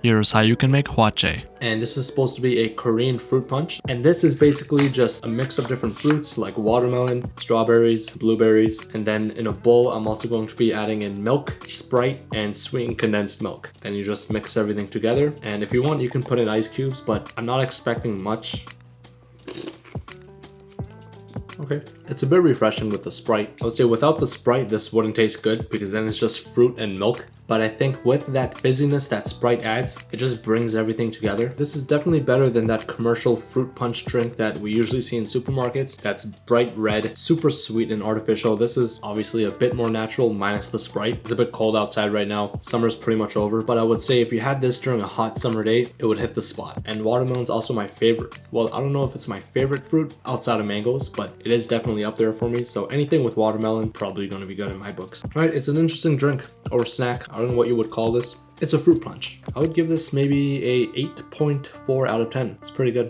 Here's how you can make Hwachae. And this is supposed to be a Korean fruit punch. And this is basically just a mix of different fruits like watermelon, strawberries, blueberries. And then in a bowl, I'm also going to be adding in milk, Sprite, and sweetened condensed milk. Then you just mix everything together. And if you want, you can put in ice cubes, but I'm not expecting much. Okay, it's a bit refreshing with the Sprite. I would say without the Sprite, this wouldn't taste good because then it's just fruit and milk. But I think with that fizziness that Sprite adds, it just brings everything together. This is definitely better than that commercial fruit punch drink that we usually see in supermarkets. That's bright red, super sweet and artificial. This is obviously a bit more natural minus the Sprite. It's a bit cold outside right now. Summer's pretty much over, but I would say if you had this during a hot summer day, it would hit the spot. And watermelon's also my favorite. Well, I don't know if it's my favorite fruit outside of mangoes, but it is definitely up there for me. So anything with watermelon, probably gonna be good in my books. All right, it's an interesting drink or snack. I don't know what you would call this. It's a fruit punch. I would give this maybe a 8.4 out of 10. It's pretty good.